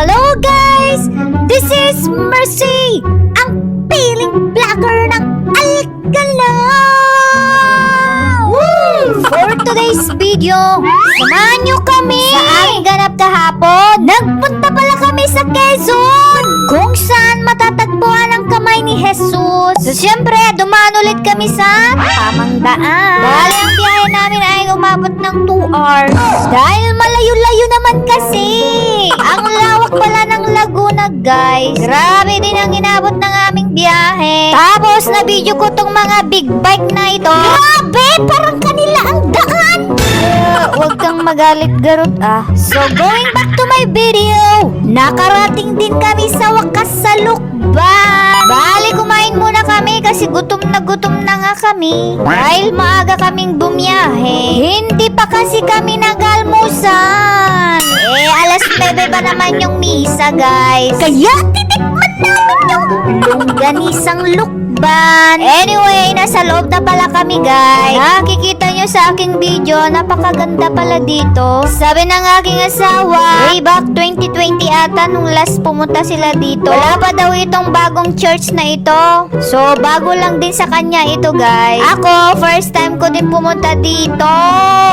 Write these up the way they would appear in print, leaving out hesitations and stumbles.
Hello guys! This is Mercy, ang piling vlogger ng Alcala! For today's video, samahan nyo kami sa aming ganap kahapon. Nagpunta pala kami sa Quezon, kung saan matatagpuan ang kamay ni Jesus. So syempre, dumaan ulit kami sa tamang daan. Bali, ang biyahe namin ay umabot ng 2 hours. Dahil malayo-layo naman kasi. Ang lawak pala ng Laguna, guys. Grabe din ang inabot ng aming biyahe. Tapos, na-video ko tong mga big bike na ito. Grabe! Parang kanila ang daan! Huwag kang magalit, Garot, ah. So, going back to my video, nakarating din kami sa wakas sa Lukban. Bali, kumain muna kami kasi gutom na nga kami. Dahil maaga kaming bumiyahe, hindi pa kasi kami nag-almusan. Alas 9 pa naman yung misa, guys. Kaya titikman namin yung longganisang Lukban. Anyway, nasa loob na pala kami, guys. Nakikita nyo sa aking video, napakaganda pala dito. Sabi ng aking asawa, way back 2020 ata nung last pumunta sila dito. Wala pa daw itong bagong church na ito. So, bago lang din sa kanya ito, guys. Ako, first time ko din pumunta dito.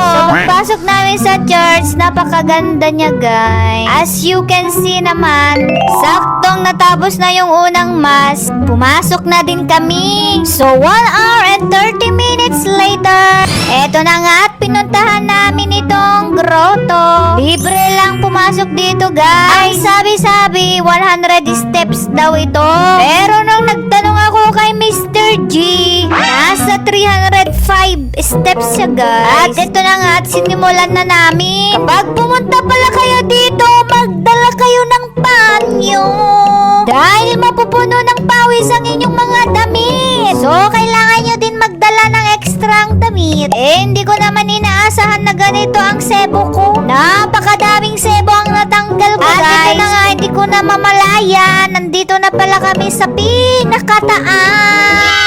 So, pagpasok namin sa church, napakaganda niya, guys. As you can see naman, saktong natapos na yung unang mass, pumasok na din kami. So, 1 hour and 30 minutes later, eto na nga at pinuntahan namin itong grotto. Libre lang pumasok dito, guys. Ang sabi-sabi, 100 steps daw ito. Pero nung nagtanong ako kay Mr. G, nasa 305 steps siya, guys. At ito na nga at sinimulan na namin. Kapag pumunta pala kayo dito, magdala kayo ng panyo. Dahil mapupuno ng pawis ang inyong mga damit. So, kailangan nyo din magdala ng ekstrang damit. Hindi ko naman inaasahan na ganito ang sebo ko. Napakadaming sebo ang natanggal ko, guys. At ito na nga, hindi ko na mamalaya. Nandito na pala kami sa pinakataas.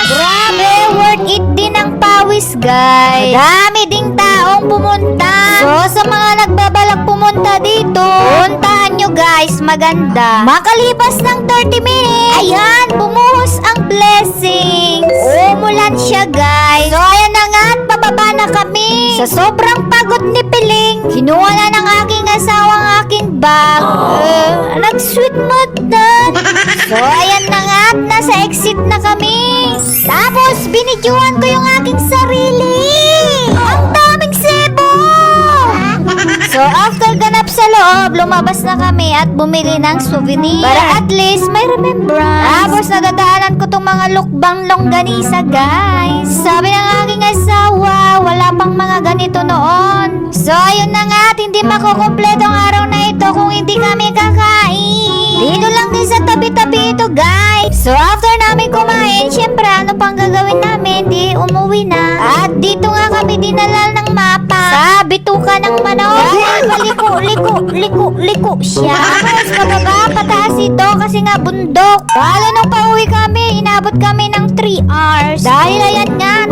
Grabe, worth it din ang pawis, guys. Dami ding taong pumunta. So, sa mga nagbabalak pumunta dito, puntahan nyo, guys. Maganda. Makalipas ng 30 minutes, ayan, bumuhos ang blessings. Umulan siya, guys. So, ayan na nga, at bababa na kami. Sa sobrang pagod ni Piling, kinuha na ng aking asawa ang aking bag. Nag-sweet mood na. So, ayan na nga, at nasa exit na kami. Tapos, binidyohan ko yung aking sarili. Ang daming sebo! So, after ganap sa loob, lumabas na kami at bumili ng souvenir. Para at least may remembrance. Tapos, nadadaanan ko tong mga lukbang longganisa, guys. Sabi ng aking asawa, wala pang mga ganito noon. So, ayun na nga at hindi makukumpleto ang araw na ito kung hindi kami kakain. Dito lang din sa tabi-tabi ito, guys. So, after namin kumain, syempre, ano pang gagawin namin? Di umuwi na. At dito nga kami dinala ng mapa sa bituka ng manok. Liko siya. Tapos pababa, pataas ito kasi nga bundok. Lalo nung pauwi kami, inabot kami ng 3 hours. Dahil ayan nga,